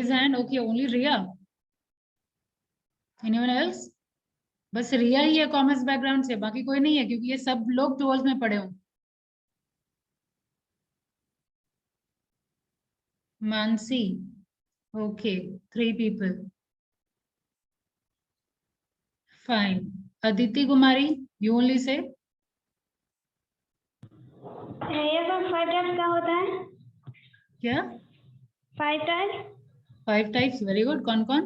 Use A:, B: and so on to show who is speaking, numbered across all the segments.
A: his hand. Okay, only Riya. Anyone else? बस रिया ही है commerce background से, बाकी कोई नहीं है क्योंकि ये सब लोग 12th में पढ़े हो. Mansi. Okay, 3 people. Fine. Aditi Kumari, you only say.
B: ये तो 5 टाइप्स का होता है.
A: क्या?
B: 5 टाइप्स.
A: 5 types. Very good. कौन कौन?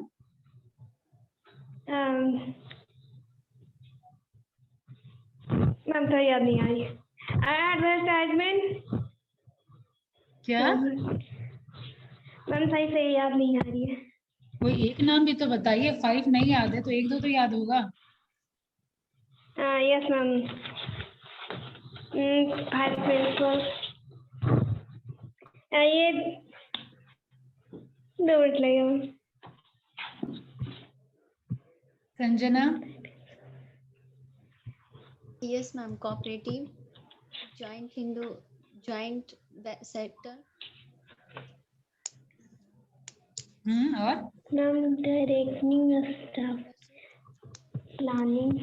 B: मैम तो याद नहीं आ रही. एडवर्टाइजमेंट.
A: क्या?
B: मैम सही से याद नहीं आ रही है.
A: कोई एक नाम भी तो बताइए. 5 नहीं याद है तो 1-2 तो याद होगा.
B: Yes ma'am. 5 मिनट. ये 2 मिनट लगेगा.
A: Sanjana.
C: Yes, ma'am. Cooperative, joint sector.
A: और
B: मैम डायरेक्टिंग स्टाफ. प्लानिंग.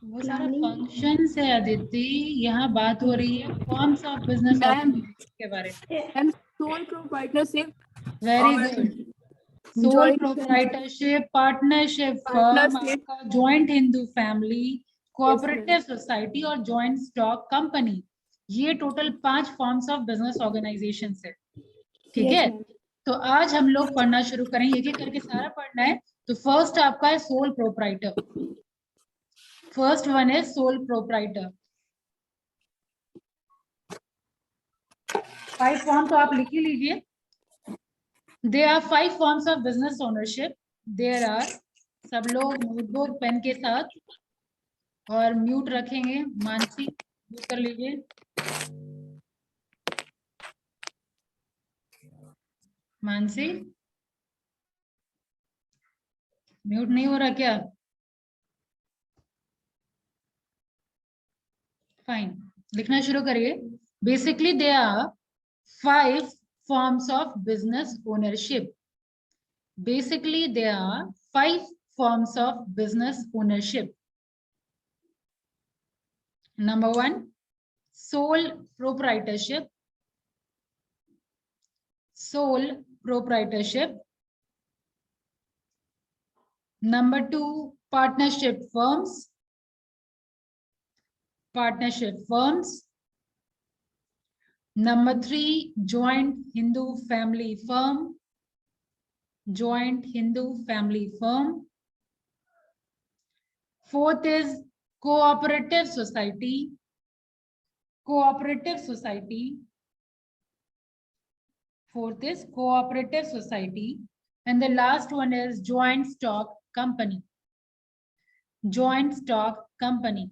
A: वो सारा फंक्शंस है अदिति. यहाँ बात हो रही है फॉर्म्स ऑफ बिजनेस के बारे में.
D: Sole proprietorship.
A: Very good. Sole proprietorship, partnership, firm, आपका joint Hindu family, cooperative society और जॉइंट स्टॉक कंपनी. ये total 5 forms of business organisation है. ठीक है. तो आज हम लोग पढ़ना शुरू करेंगे. एक एक करके सारा पढ़ना है. तो फर्स्ट आपका है सोल प्रोप्राइटर. फर्स्ट वन है सोल प्रोप्राइटर. 5 फॉर्म तो आप लिख ही लीजिए. There are 5 forms of business ownership. There are, सब लोग नोटबुक पेन के साथ और म्यूट रखेंगे. मानसी म्यूट कर लीजिए. मानसी म्यूट नहीं हो रहा क्या? फाइन. लिखना शुरू करिए. Basically there are 5 forms of business ownership. Basically, there are 5 forms of business ownership. Number 1, sole proprietorship. Sole proprietorship. Number 2, partnership firms. Partnership firms. Number 3, joint Hindu family firm. Joint Hindu family firm. 4th is cooperative society. Cooperative society. 4th is cooperative society. And the last one is joint stock company. Joint stock company.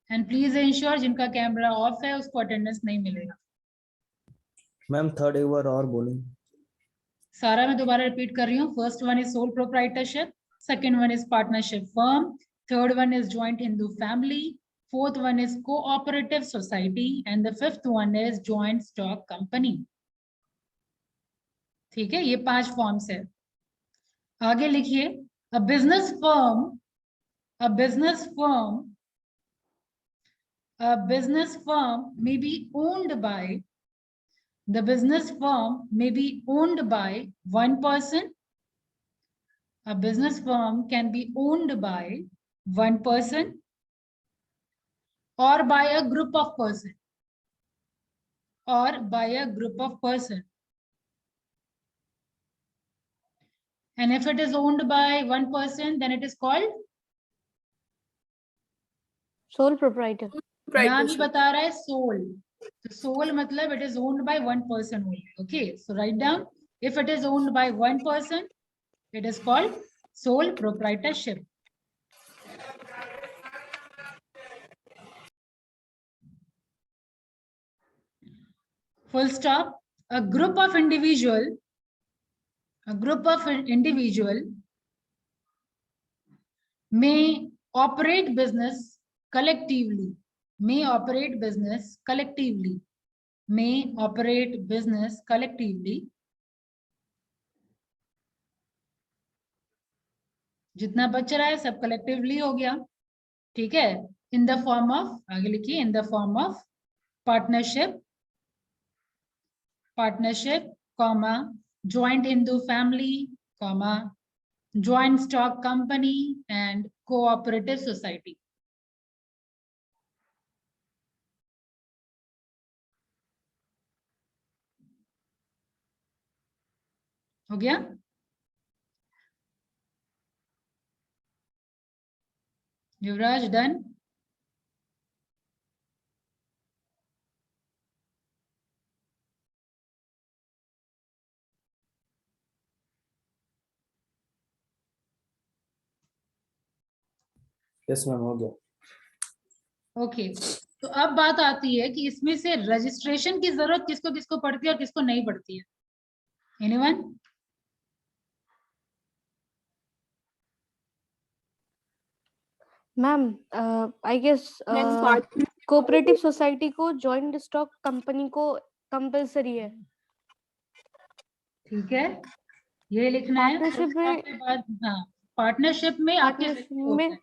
A: And please ensure जिनका camera off है उसको attendance नहीं मिलेगा.
E: Ma'am third एक बार और बोलें.
A: सारा मैं दोबारा रिपीट कर रही हूँ. First one is sole proprietorship, second one is partnership firm, third one is joint Hindu family, fourth one is cooperative society and the fifth one is joint stock company. ठीक है. ये 5 फॉर्म्स है. आगे लिखिए. A business firm. A business firm. A business firm may be owned by, the business firm may be owned by one person. A business firm can be owned by one person or by a group of person. Or by a group of person. And if it is owned by one person, then it is called
F: sole proprietor.
A: नाम ही बता रहा है soul. तो soul मतलब it is owned by one person only. Okay, so write down. If it is owned by one person, it is called sole proprietorship. Full stop. A group of individual may operate business collectively. May operate business collectively. May operate business collectively जितना बच रहा है सब collectively हो गया, ठीक है। In the form of, आगे लिखिए, in the form of partnership, partnership, comma, joint Hindu family, comma, joint stock company and cooperative society. हो गया? युवराज डन?
E: यस मैम, हो गया।
A: ओके, तो अब बात आती है कि इसमें से रजिस्ट्रेशन की जरूरत किसको किसको पड़ती है और किसको नहीं पड़ती है। Anyone?
F: Ma'am I guess cooperative society को जॉइंट स्टॉक कंपनी को कंपलसरी है।
A: ठीक है, ये लिखना है।
F: पार्टनरशिप में,
A: उसके बाद हाँ, पार्टनरशिप में आपके
F: पार्टनरशिप
A: होता
F: में
A: है।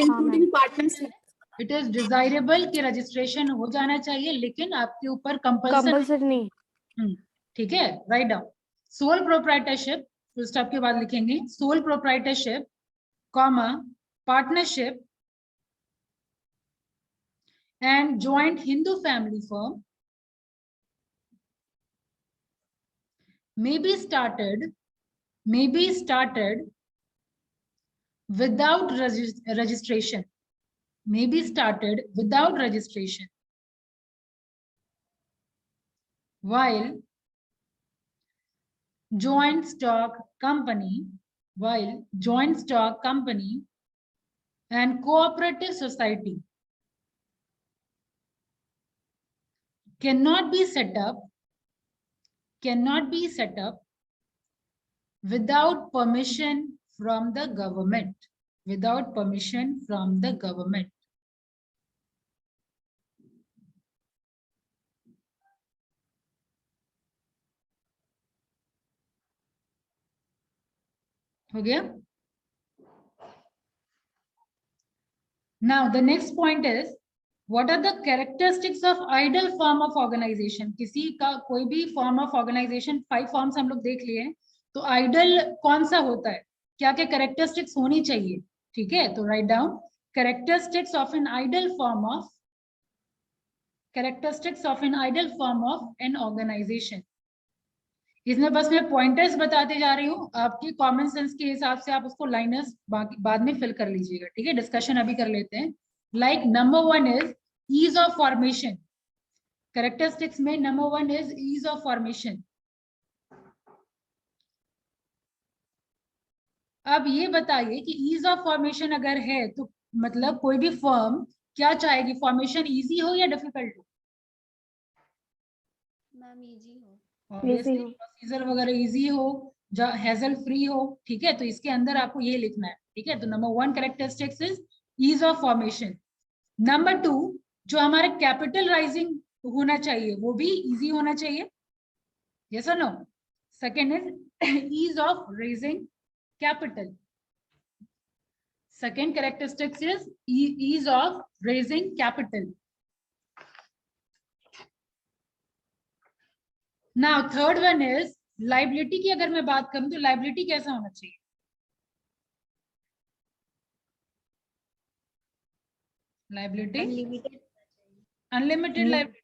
D: Including partnership.
A: It is desirable कि रजिस्ट्रेशन हो जाना चाहिए, लेकिन आपके ऊपर कंपल्सन,
F: कंपलसरी नहीं।
A: ठीक है। Write down, sole proprietorship, full stop के बाद लिखेंगे sole proprietorship, comma, partnership and joint Hindu family firm may be started without registration, may be started without registration, while joint stock company and cooperative society cannot be set up without permission from the government, without permission from the government. हो गया? Now the next point is, what are the characteristics of ideal form of organization? किसी का कोई भी form of organization, 5 forms हम लोग देख लिए, तो ideal कौन सा होता है, क्या क्या characteristics होनी चाहिए, ठीक है। तो write down characteristics of an ideal form of an organization. इसमें बस मैं पॉइंटर्स बताते जा रही हूँ, आपके कॉमन सेंस के हिसाब से आप उसको लाइनर्स बाद में फिल कर लीजिएगा, ठीक है। डिस्कशन अभी कर लेते हैं। Like number 1 is ease of formation. Characteristics में number 1 is ease of formation. अब ये बताइए कि ईज ऑफ फॉर्मेशन अगर है तो मतलब कोई भी फर्म क्या चाहेगी, फॉर्मेशन इजी हो या डिफिकल्ट हो?
C: मैम इजी हो।
A: ऑब्वियसली प्रोसीजर वगैरह इजी हो, हैजल फ्री हो, ठीक है। तो इसके अंदर आपको ये लिखना है, ठीक है। तो number 1 characteristics is ease of formation. Number 2, जो हमारे कैपिटल राइजिंग होना चाहिए वो भी इजी होना चाहिए, यस और no. Second is ease of raising capital. Second characteristics is ease of raising capital. Now third one is liability की अगर मैं बात करूं तो लाइबिलिटी कैसा होना चाहिए? लाइबिलिटी अनलिमिटेड लाइबिलिटी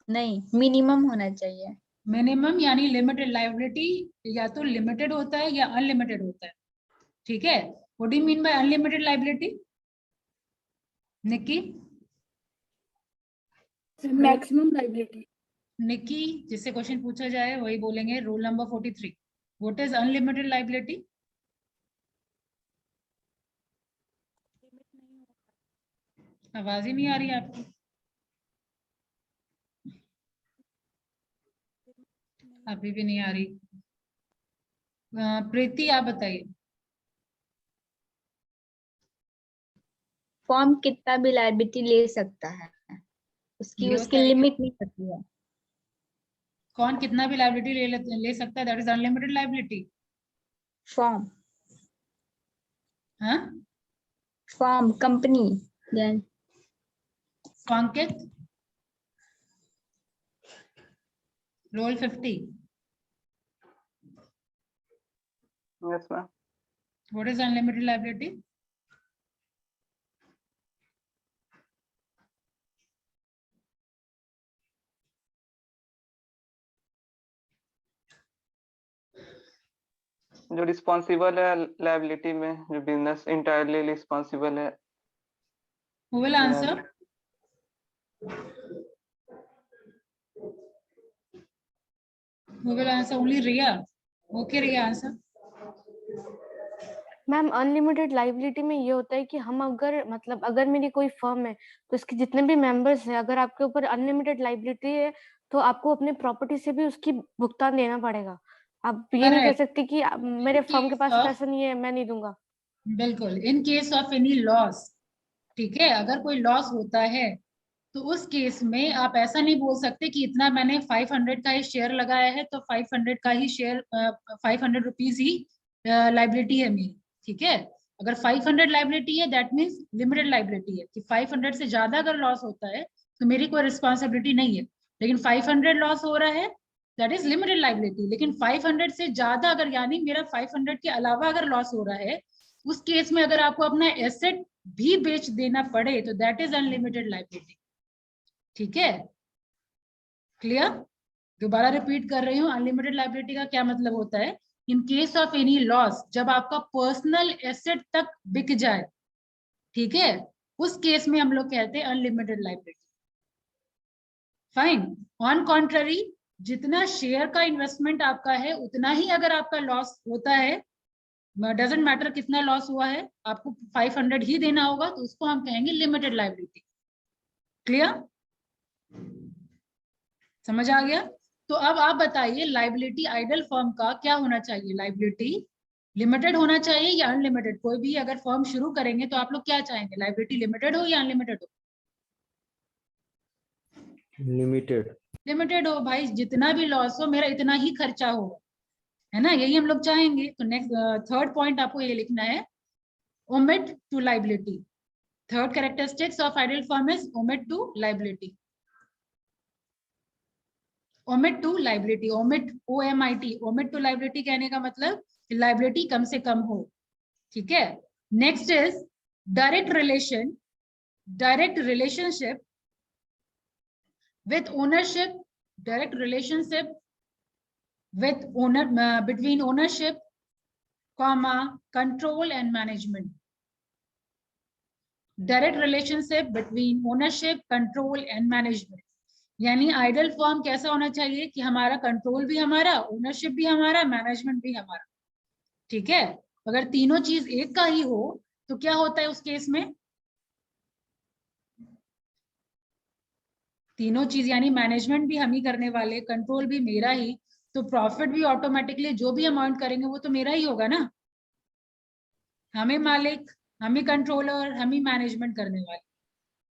C: नहीं, मिनिमम होना चाहिए।
A: मिनिमम यानी लिमिटेड लाइबिलिटी या तो लिमिटेड होता है या अनलिमिटेड होता है, ठीक है। What do you mean by unlimited liability, Nikki?
D: Maximum liability.
A: Nikki, जिससे क्वेश्चन पूछा जाए वही बोलेंगे। Rule number 43, what is unlimited liability? आवाज ही नहीं आ रही आपकी। अभी भी नहीं आ रही। प्रीति आप बताइए।
C: फॉर्म कितना भी लायबिलिटी ले सकता है, उसकी लिमिट नहीं होती है।
A: कौन कितना भी लाइबिलिटी ले सकता है, that is unlimited liability.
C: Form
A: हाँ,
C: firm company then
A: Ankit, roll 50.
G: Yes, ma'am.
A: What is unlimited liability?
G: जो रिस्पॉन्सिबल है लाइबिलिटी में, जो बिजनेस इंटायरली रिस्पॉन्सिबल है।
A: Who will answer? Who will answer? Only Riya. Okay, Riya, answer.
F: Ma'am unlimited liability में ये होता है कि हम अगर मतलब अगर मेरी कोई फर्म है तो इसके जितने भी मेंबर्स हैं, अगर आपके ऊपर अनलिमिटेड लाइबिलिटी है तो आपको अपने प्रॉपर्टी से भी उसकी भुगतान देना पड़ेगा। आप ये नहीं कह
A: Correct.
F: सकते कि मेरे फर्म के पास
A: of-
F: पैसा नहीं है, मैं नहीं दूंगा।
A: बिल्कुल, in case of any loss, ठीक है, अगर कोई लॉस होता है तो उस केस में आप ऐसा नहीं बोल सकते कि इतना मैंने 500 का ही शेयर लगाया है तो 500 का ही शेयर 500 रुपीज ही लाइबिलिटी है मेरी, ठीक है। अगर 500 लाइबिलिटी है दैट मीन्स लिमिटेड लाइबिलिटी है कि 500 से ज्यादा अगर लॉस होता है तो मेरी कोई रिस्पॉन्सिबिलिटी नहीं है, लेकिन 500 लॉस हो रहा है दैट इज लिमिटेड लाइबिलिटी। लेकिन 500 से ज्यादा अगर यानी मेरा 500 के अलावा अगर लॉस हो रहा है, उस केस में अगर आपको अपना एसेट भी बेच देना पड़े तो दैट इज अनलिमिटेड लाइबिलिटी, ठीक है। क्लियर? दोबारा रिपीट कर रही हूँ, अनलिमिटेड लाइबिलिटी का क्या मतलब होता है? In case of any loss, जब आपका पर्सनल एसेट तक बिक जाए, ठीक है, उस केस में हम लोग कहते हैं unlimited liability. Fine. On contrary, जितना शेयर का इन्वेस्टमेंट आपका है उतना ही अगर आपका लॉस होता है, डजेंट मैटर कितना लॉस हुआ है, आपको 500 ही देना होगा, तो उसको हम कहेंगे लिमिटेड लाइबिलिटी। क्लियर? समझ आ गया? तो अब आप बताइए लाइबिलिटी आइडल फर्म का क्या होना चाहिए? लाइबिलिटी लिमिटेड होना चाहिए या अनलिमिटेड? कोई भी अगर फर्म शुरू करेंगे तो आप लोग क्या चाहेंगे, लाइबिलिटी लिमिटेड हो या अनलिमिटेड हो?
E: लिमिटेड।
A: लिमिटेड हो भाई, जितना भी लॉस हो मेरा इतना ही खर्चा हो, है ना, यही हम लोग चाहेंगे। तो नेक्स्ट थर्ड पॉइंट आपको ये लिखना है, omit to liability. Third characteristics of ideal firm is omit to liability. Omit to liability, omit OMIT, omit to liability कहने का मतलब लाइबिलिटी कम से कम हो, ठीक है। Next is direct relation, direct relationship with ownership, direct relationship with owner between ownership comma control and management. Direct relationship between ownership, control and management, यानी idol form कैसा होना चाहिए कि हमारा कंट्रोल भी हमारा, ओनरशिप भी हमारा, मैनेजमेंट भी हमारा, ठीक है। अगर तीनों चीज एक का ही हो तो क्या होता है उस केस में? तीनों चीज यानी मैनेजमेंट भी हम ही करने वाले, कंट्रोल भी मेरा ही, तो प्रॉफिट भी ऑटोमेटिकली जो भी अमाउंट करेंगे वो तो मेरा ही होगा ना। हम ही मालिक, हम ही कंट्रोलर, हम ही मैनेजमेंट करने वाले,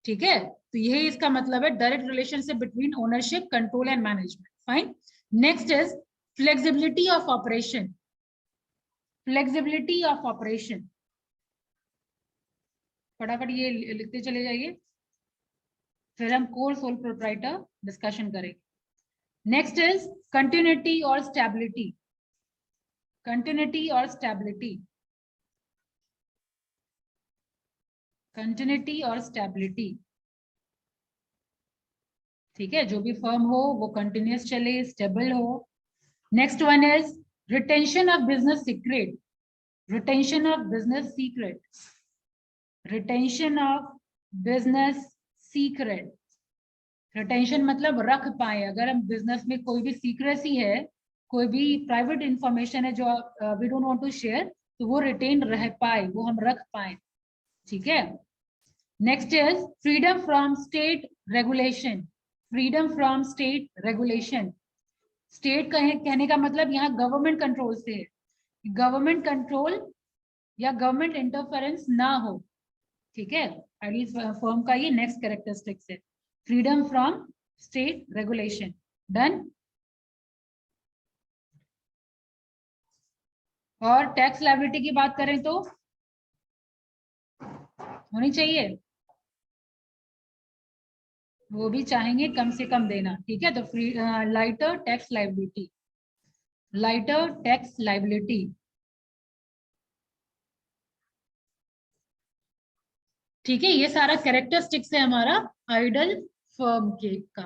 A: ठीक है। तो यही इसका मतलब है, direct relationship between ownership, control and management. Fine. Next is flexibility of operation, flexibility of operation, फटाफट ये लिखते चले जाइए, फिर हम कोर सोल प्रोप्राइटर डिस्कशन करेंगे। नेक्स्ट इज कंटिन्यूटी और स्टेबिलिटी, कंटिन्यूटी और स्टेबिलिटी, कंटिन्यूटी और स्टेबिलिटी, ठीक है, जो भी फर्म हो वो कंटिन्यूस चले, स्टेबल हो। Next one is retention of business secret, retention of business secret, retention of business secret. Retention मतलब रख पाए, अगर हम बिजनेस में कोई भी सीक्रेसी है, कोई भी प्राइवेट इंफॉर्मेशन है जो we don't want to share, तो वो रिटेन रह पाए, वो हम रख पाए, ठीक है। Next is freedom from state regulation, freedom from state regulation. State कहने का मतलब यहाँ गवर्नमेंट कंट्रोल से है, गवर्नमेंट कंट्रोल या गवर्नमेंट इंटरफेरेंस ना हो, ठीक है। आइडियल फर्म का ये नेक्स्ट कैरेक्टरिस्टिक्स है, freedom from state regulation. Done. और टैक्स लायबिलिटी की बात करें तो होनी चाहिए, वो भी चाहेंगे कम से कम देना, ठीक है। तो free lighter tax liability, lighter tax liability, ठीक है। ये सारा कैरेक्टरिस्टिक्स है हमारा आइडल फर्म के का।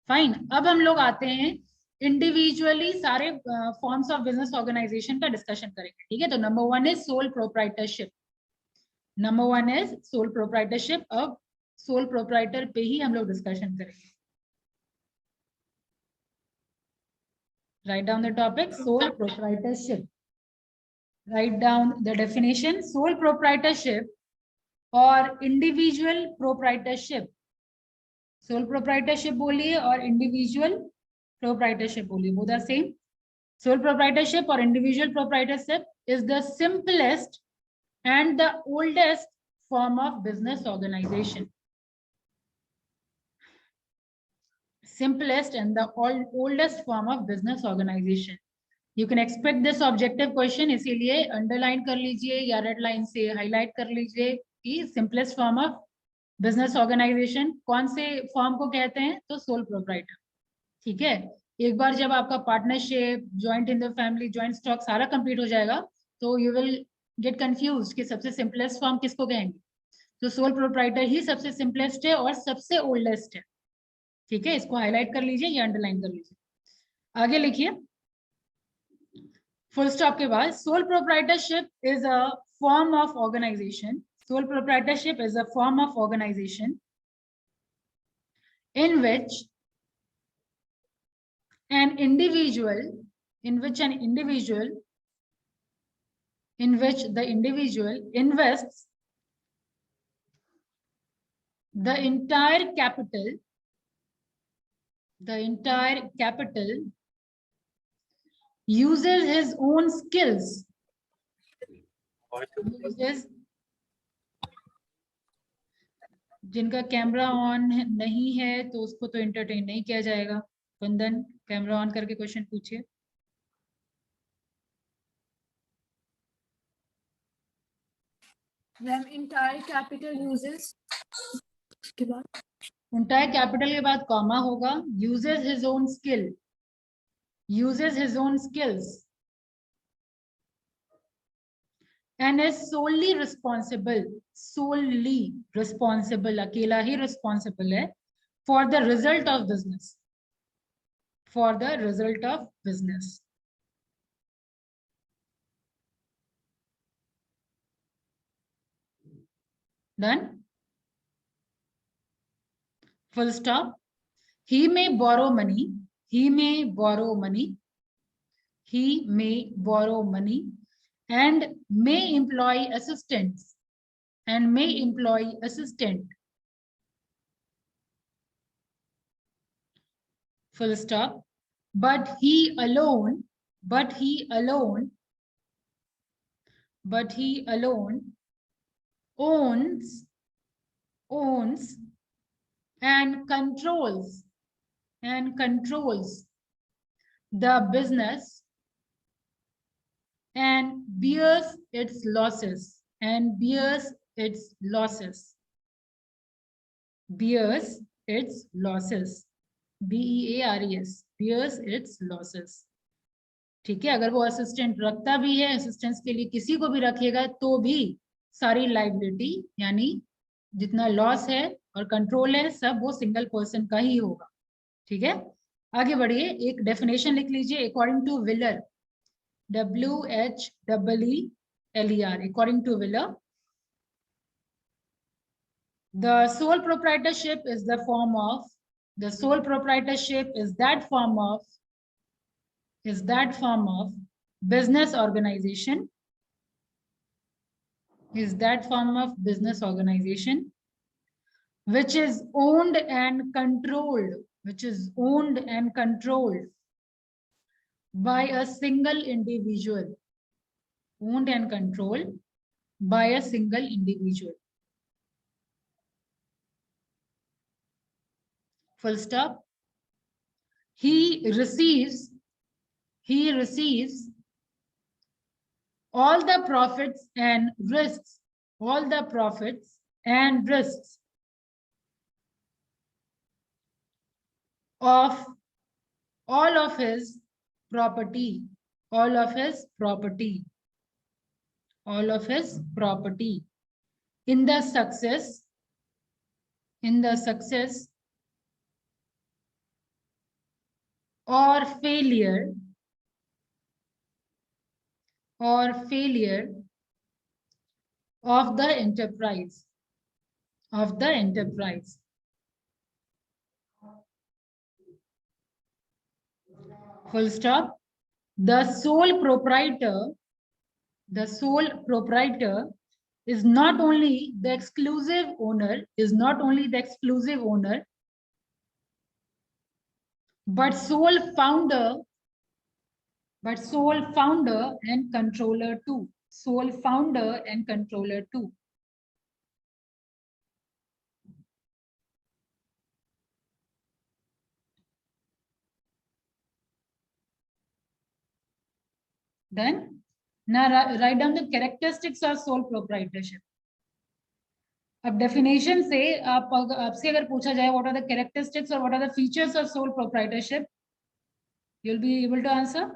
A: फाइन, अब हम लोग आते हैं इंडिविजुअली सारे फॉर्म्स ऑफ बिजनेस ऑर्गेनाइजेशन का डिस्कशन करेंगे, ठीक है। तो number 1 is sole proprietorship, number 1 is sole proprietorship. अब सोल प्रोप्राइटर पे ही हम लोग डिस्कशन करेंगे। Write down the topic sole proprietorship, write down the definition. Sole proprietorship और इंडिविजुअल प्रोप्राइटरशिप, सोल प्रोप्राइटरशिप बोलिए और इंडिविजुअल प्रोप्राइटरशिप बोलिए, both are same. Sole proprietorship और individual proprietorship is the simplest and the oldest form of business organization, simplest and the oldest form of business organization. You can expect this objective question, इसीलिए underline कर लीजिए या red line से highlight कर लीजिए कि simplest form of business organisation कौन से फॉर्म को कहते हैं, तो सोल प्रोप्राइटर, ठीक है। एक बार जब आपका partnership, joint in the family, joint stock सारा कंप्लीट हो जाएगा तो यू विल गेट कंफ्यूज कि सबसे सिंपलेस्ट फॉर्म किसको कहेंगे। तो सोल प्रोप्राइटर ही सबसे सिंपलेस्ट है और सबसे ओल्डेस्ट है, ठीक है। इसको हाईलाइट कर लीजिए या अंडरलाइन कर लीजिए। आगे लिखिए, फुल स्टॉप के बाद sole proprietorship is a form of organisation, sole proprietorship is a form of organisation in which an individual invests the entire capital, uses his own skills, जिनका कैमरा ऑन नहीं है तो उसको तो एंटरटेन नहीं किया जाएगा। वंदन, कैमरा ऑन करके क्वेश्चन पूछिए।
D: entire capital uses के बाद
A: entire capital के बाद कॉमा होगा, uses his own skills and is solely responsible, अकेला ही responsible है for the result of business, Done? Full stop. He may borrow money and may employ assistants Full stop. But he alone owns and controls the business and bears its losses, bears its losses, bears its losses, ठीक है। अगर वो assistant रखता भी है, assistance के लिए किसी को भी रखेगा तो भी सारी लाइबिलिटी यानी जितना लॉस है और कंट्रोल है सब वो सिंगल पर्सन का ही होगा, ठीक है। आगे बढ़िए, एक डेफिनेशन लिख लीजिए according two wheeler, WHEELER, according to Wheeler, the sole proprietorship is that form of business organization, which is owned and controlled by a single individual, Full stop. He receives all the profits and and risks of all of his property, all of his property, all of his property in the success or failure of the enterprise, full stop. The sole proprietor is not only the exclusive owner, but sole founder and controller too. Then now write down the characteristics of sole proprietorship. अब definition से आपसे अगर पूछा जाए what are the characteristics or what are the features of sole proprietorship, you'll be able to answer.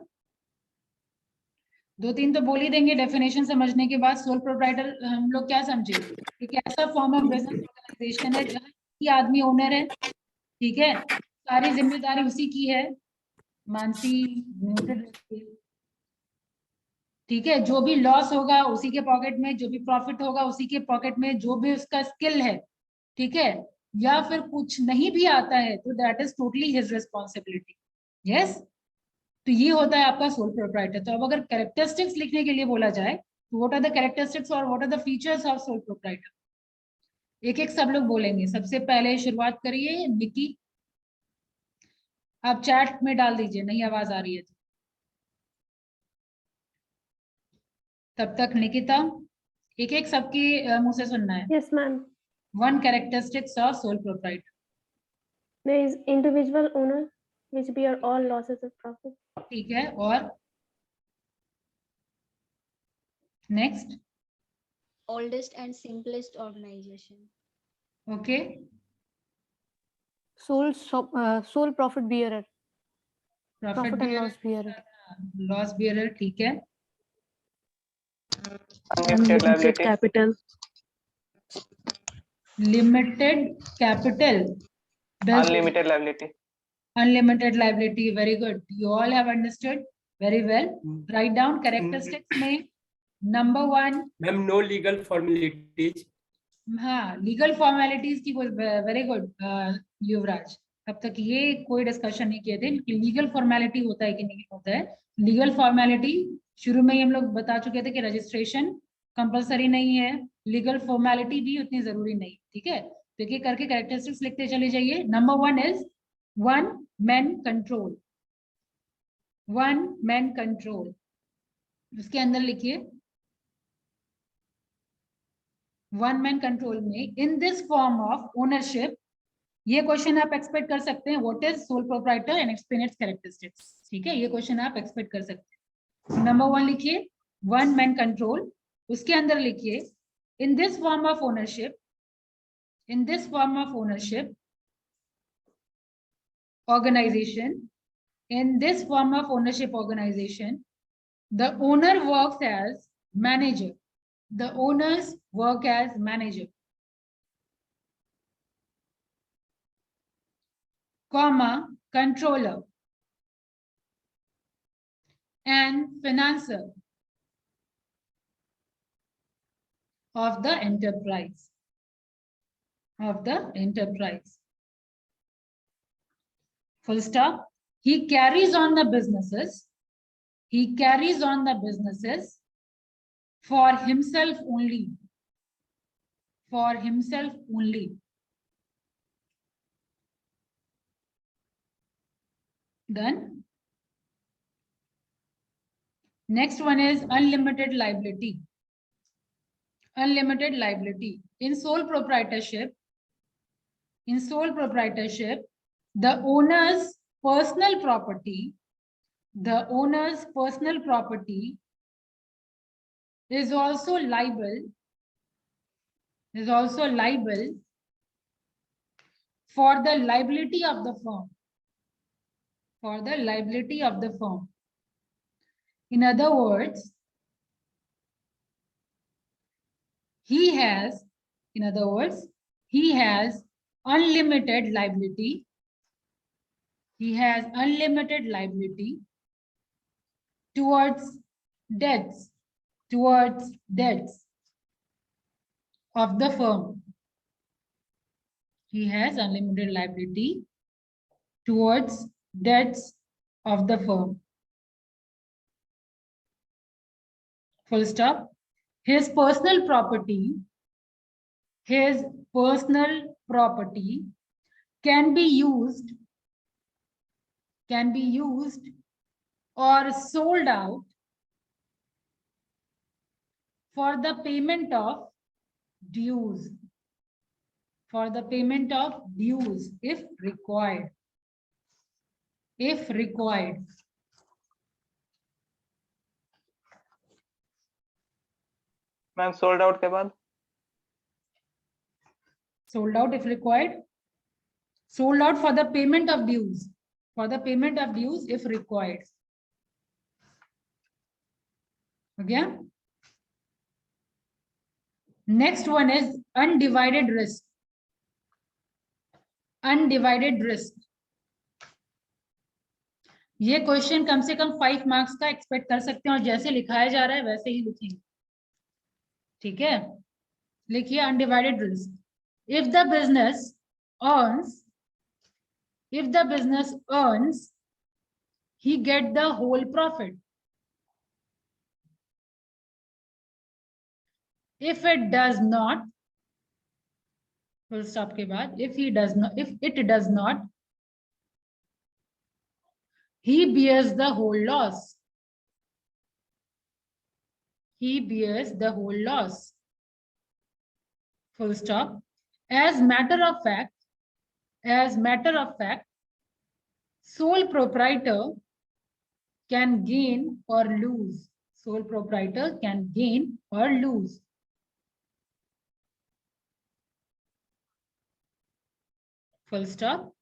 A: 2-3 तो बोल ही देंगे definition समझने के बाद. सोल प्रोप्राइटर हम लोग क्या समझे? एक ऐसा फॉर्म ऑफ बिजनेस ऑर्गेनाइजेशन है जहाँ की आदमी ओनर है, ठीक है, सारी जिम्मेदारी उसी की है. मानसी, ठीक है, जो भी लॉस होगा उसी के पॉकेट में, जो भी प्रॉफिट होगा उसी के पॉकेट में, जो भी उसका स्किल है, ठीक है, या फिर कुछ नहीं भी आता है तो that is totally his responsibility. Yes, तो ये होता है आपका सोल प्रोप्राइटर. तो अब अगर कैरेक्टरिस्टिक्स लिखने के लिए बोला जाए तो व्हाट आर द कैरेक्टरिस्टिक्स और what are the features of sole proprietor, एक एक सब लोग बोलेंगे. सबसे पहले शुरुआत करिए निकी, आप चैट में डाल दीजिए, नहीं आवाज आ रही है तो. तब तक निकिता, एक एक सबकी मुंह से सुनना है.
B: Yes, ma'am.
A: One characteristics of sole proprietor.
B: There is individual owner, which bear all losses of profit.
A: ठीक है, और next.
C: Oldest and simplest organization.
A: Okay,
F: sole profit bearer,
A: profit
F: profit and loss bearer.
A: Loss bearer, ठीक है.
G: Unlimited liability.
B: capital.
A: Limited capital.
G: Unlimited liability.
A: Unlimited liability, very good. You all have understood very well. Write down characteristics में number 1.
H: Ma'am, no legal formalities.
A: हाँ, legal formalities की. Very good युवराज. अब तक ये कोई discussion नहीं किए थे लीगल फॉर्मेलिटी होता है कि नहीं होता है. लीगल फॉर्मेलिटी शुरू में ही हम लोग बता चुके थे कि रजिस्ट्रेशन कंपलसरी नहीं है, लीगल फॉर्मेलिटी भी उतनी जरूरी नहीं, ठीक है. तो एक करके कैरेक्टरिस्टिक्स लिखते चले जाइए. Number 1 is one man control. उसके अंदर लिखिए वन मैन कंट्रोल में in this form of ownership. ये क्वेश्चन आप एक्सपेक्ट कर सकते हैं, what is sole proprietor and explain it's characteristics. ठीक है, ये क्वेश्चन आप एक्सपेक्ट कर सकते हैं. नंबर 1 लिखिए वन मैन कंट्रोल. उसके अंदर लिखिए in this form of ownership, organization, in this form of ownership organization, the owner works as manager. The owners work as manager, comma, controller and financer of the enterprise. Full stop. He carries on the businesses for himself only. Done. Next one is unlimited liability. In sole proprietorship, the owner's personal property is also liable is also liable for the liability of the firm. For the liability of the firm. In other words, he has unlimited liability. He has unlimited liability towards debts of the firm. He has unlimited liability towards debts of the firm. Full stop. His personal property can be used or sold out for the payment of dues. If required.
G: Ma'am sold out के बाद
A: Sold out if required. Sold out for the payment of dues. If required. Okay. Next one is undivided risk. ये question कम से कम 5 marks का expect कर सकते हैं और जैसे लिखाया जा रहा है वैसे ही लिखेंगे. ठीक है, लिखिए undivided risk. If the business earns, he get the whole profit. If it does not, full stop के बाद, if it does not, he bears the whole loss. Full stop. As matter of fact, sole proprietor can gain or lose. Full stop.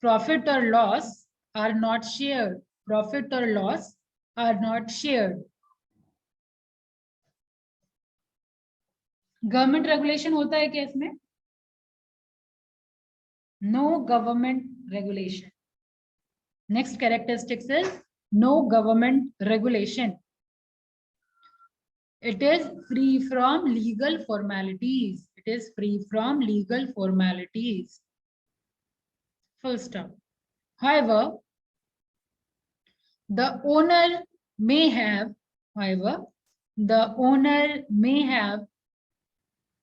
A: Profit or loss are not shared. Government regulation होता है क्या इसमें? No government regulation. Next characteristics is no government regulation. It is free from legal formalities. Full stop. However, the owner may have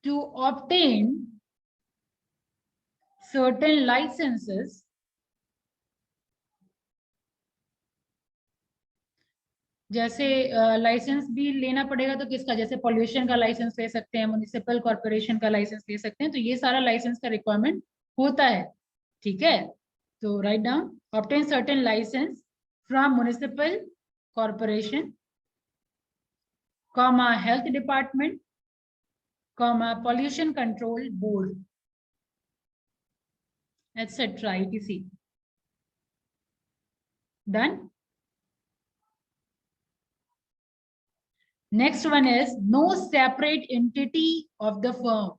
A: to obtain certain licenses जैसे licence भी लेना पड़ेगा तो किसका, जैसे पॉल्यूशन का लाइसेंस ले सकते हैं, म्युनिसिपल कॉर्पोरेशन का लाइसेंस ले सकते हैं, तो ये सारा लाइसेंस का रिक्वायरमेंट होता है. ठीक है, तो write down obtain certain licence from municipal corporation, comma health department, comma pollution control board, etc. etc. Done. Next one is no separate entity of the firm.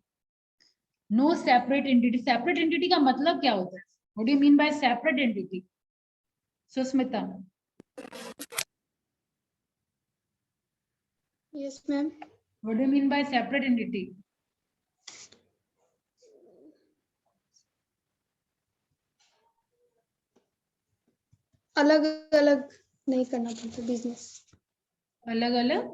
A: No separate entity. Separate entity का मतलब क्या होता है? What do you mean by separate entity? Susmita.
D: Yes, ma'am.
A: What do you mean by separate entity?
D: अलग अलग नहीं करना पड़ता बिजनेस.
A: अलग अलग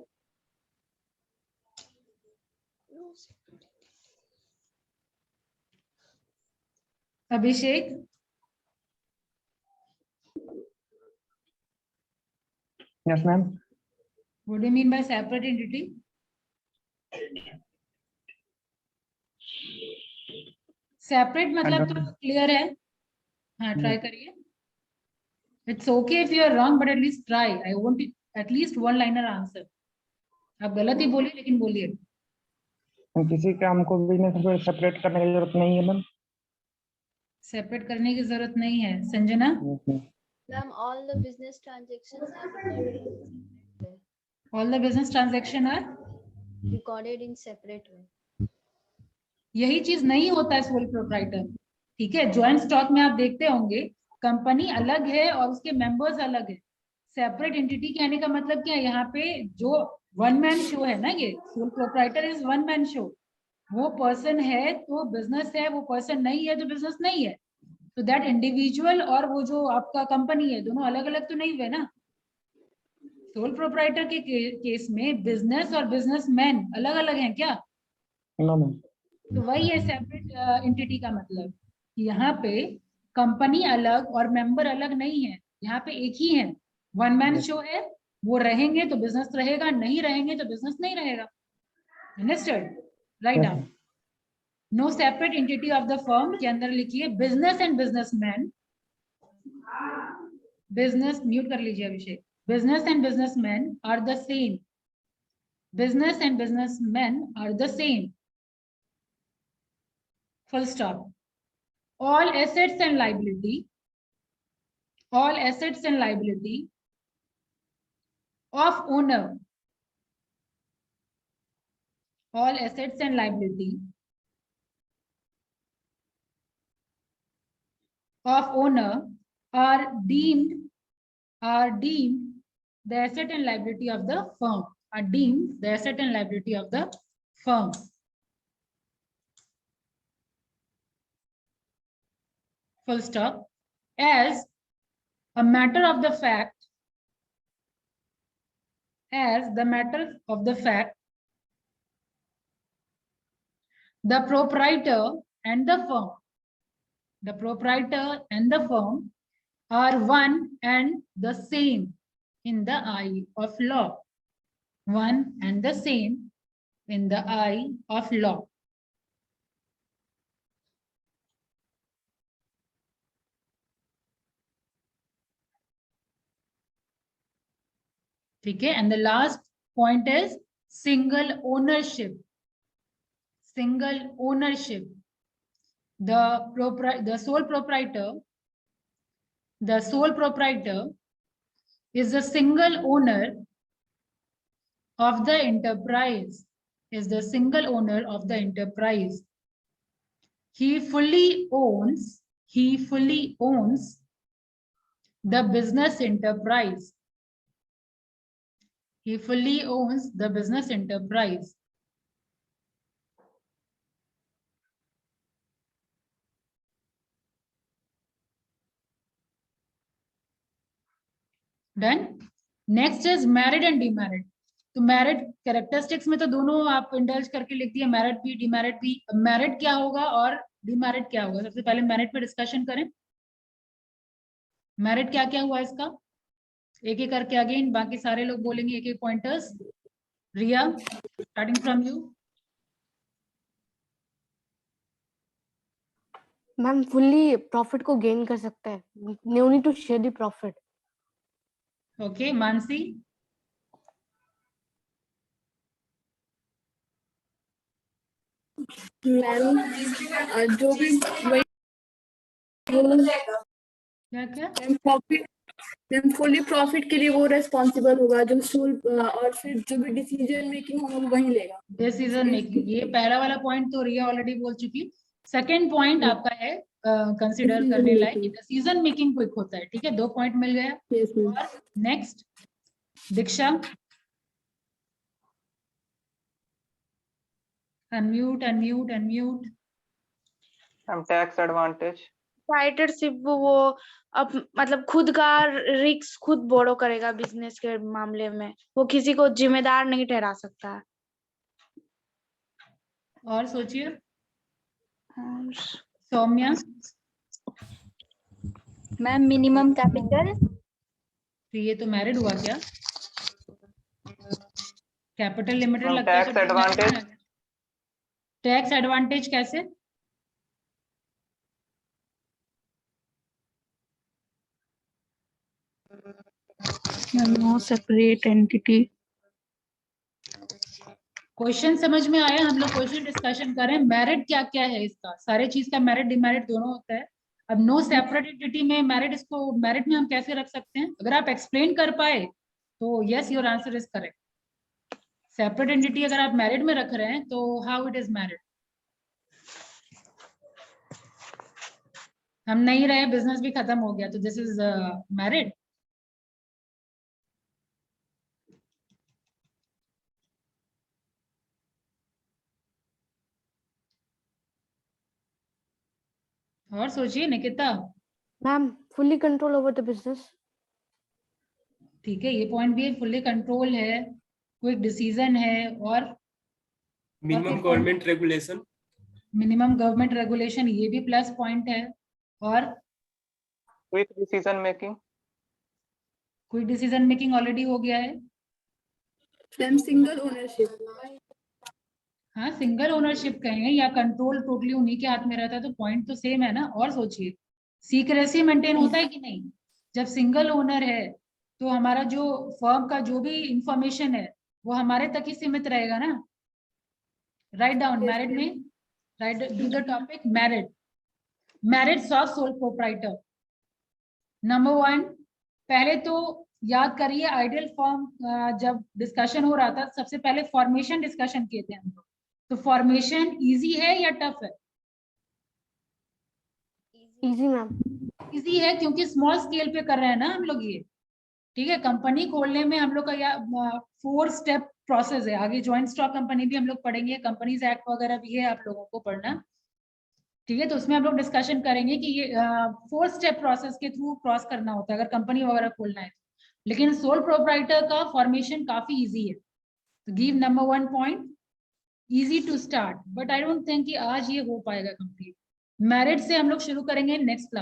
A: अभिषेक.
I: Yes, ma'am.
A: What do you mean by separate entity? Separate मतलब तो क्लियर है. हाँ, ट्राई करिए. It's okay if you are wrong, but at least try. I want at least one liner answer. आप गलत ही बोलिए लेकिन बोलिए.
I: किसी का हमको बिजनेस सेपरेट करने की जरूरत नहीं है मैम।
A: सेपरेट करने की जरूरत नहीं है। Sanjana,
J: Ma'am, all the business transactions are recorded in separate way.
A: All the business transaction are,
J: Recorded in separate way.
A: यही चीज नहीं होता है सोल प्रोप्राइटर। ठीक है, ज्वाइंट स्टॉक में आप देखते होंगे कंपनी अलग है और उसके मेंबर्स अलग है। सेपरेट एंटिटी कहने का मतलब क्या है, यहाँ पे जो वन मैन शो है ना, ये sole proprietor is one man show. वो पर्सन है तो बिजनेस है, वो पर्सन नहीं है तो बिजनेस नहीं है। तो दैट इंडिविजुअल और वो जो आपका कंपनी है, दोनों अलग अलग तो नहीं हुए ना। सोल प्रोप्राइटर के केस में बिजनेस और बिजनेसमैन अलग अलग हैं क्या?
I: No ma'am.
A: तो वही है सेपरेट एंटिटी का मतलब कि यहाँ पे कंपनी अलग और मेंबर अलग नहीं है, यहाँ पे एक ही है, वन मैन शो है। वो रहेंगे तो बिजनेस रहेगा, नहीं रहेंगे तो बिजनेस नहीं रहेगा। Understood? Write down. No separate entity of the firm के अंदर लिखिए business and businessman. Business mute कर लीजिए Abhishek. Business and businessman are the same. Business and businessman are the same. Full stop. All assets and liability of owner, all assets and liability of owner are deemed the asset and liability of the firm, are deemed the asset and liability of the firm. Full stop. As a matter of the fact, the proprietor and the firm are one and the same in the eye of law. One and the same in the eye of law. ठीक है, and the last point is single ownership. Single ownership. The sole proprietor is the single owner of the enterprise. He fully owns the business enterprise. He fully owns the business enterprise. Done. Next is married and demarried. तो married characteristics में तो दोनों आप indulge करके लिख दिए, married भी डिमैरिड भी। मैरिड क्या होगा और डिमैरिड क्या होगा? सबसे पहले मैरिड पे डिस्कशन करें। मैरिड क्या क्या हुआ इसका, एक एक करके अगेन बाकी सारे लोग बोलेंगे एक एक pointers. Riya, starting from you.
F: Ma'am fully profit को गेन कर सकता है, no need to share the profit.
A: Okay, Mansi.
K: Ma'am जो भी
A: क्या क्या?
K: प्रॉफिट, मैम फुली प्रॉफिट के लिए वो रेस्पॉन्सिबल होगा जो सोल, और फिर जो भी डिसीजन मेकिंग होगा वो वही लेगा।
A: डिसीजन मेकिंग, ये पहला वाला पॉइंट तो रिया ऑलरेडी बोल चुकी। सेकंड पॉइंट आपका है कंसीडर करने लायक, डिसीजन मेकिंग क्विक होता है। ठीक है, 2 पॉइंट मिल गया। और नेक्स्ट दीक्षा। अनम्यूट।
G: Tax advantage.
L: प्रोप्राइटरशिप वो अब मतलब खुद का रिस्क खुद बोरो करेगा बिजनेस के मामले में, वो किसी को जिम्मेदार नहीं ठहरा सकता है।
A: और सोचिए सौम्या।
C: Ma'am minimum capital.
A: तो ये तो मैरिड हुआ क्या? कैपिटल लिमिटेड लगता है।
G: Tax advantage.
A: टैक्स एडवांटेज कैसे?
L: No separate entity.
A: क्वेश्चन समझ में आया? हम लोग क्वेश्चन डिस्कशन कर रहे हैं। मेरिट क्या क्या है इसका? सारे चीज का मेरिट डिमेरिट दोनों होता है। अब नो सेपरेट एंटिटी में मेरिट, इसको मेरिट में हम कैसे रख सकते हैं? अगर आप एक्सप्लेन कर पाए तो yes, your answer is correct. Separate entity अगर आप मेरिट में रख रहे हैं तो हाउ इट इज मेरिट? हम नहीं रहे, बिजनेस भी खत्म हो गया, तो दिस इज मेरिट। और सोचिए Nikita.
F: Ma'am fully control over the business.
A: ठीक है, ये पॉइंट भी है, फुल्ली कंट्रोल है, क्विक डिसीजन है, और
H: minimum government regulation.
A: Minimum government regulation, ये भी प्लस पॉइंट है। और
G: quick decision making.
A: Quick decision making already हो गया है।
K: Single ownership.
A: हाँ, सिंगल ओनरशिप कहें या कंट्रोल टोटली उन्हीं के हाथ में रहता है तो पॉइंट तो सेम है ना। और सोचिए, सीक्रेसी मेंटेन होता है कि नहीं? जब सिंगल ओनर है तो हमारा जो फर्म का जो भी इंफॉर्मेशन है वो हमारे तक ही सीमित रहेगा ना। राइट डाउन मैरिट में, right do the topic merit. Merits of sole proprietor. Number 1, पहले तो याद करिए आइडियल फॉर्म जब डिस्कशन हो रहा था सबसे पहले फॉर्मेशन डिस्कशन किए थे हम लोग। तो फॉर्मेशन इजी है या टफ है?
F: Easy ma'am.
A: इजी है क्योंकि स्मॉल स्केल पे कर रहे हैं ना हम लोग ये। ठीक है, कंपनी खोलने में हम लोग का 4 स्टेप प्रोसेस है। आगे ज्वाइंट स्टॉक कंपनी भी हम लोग पढ़ेंगे, कंपनीज एक्ट वगैरह भी है आप लोगों को पढ़ना। ठीक है, तो उसमें हम लोग डिस्कशन करेंगे कि ये 4 स्टेप प्रोसेस के थ्रू क्रॉस करना होता है अगर कंपनी वगैरह खोलना है। लेकिन सोल प्रोप्राइटर का फॉर्मेशन काफी इजी है। तो give number 1 point, easy to start, but I don't think कि आज ये हो पाएगा कंप्लीट। मेरिट से हम लोग शुरू करेंगे नेक्स्ट क्लास।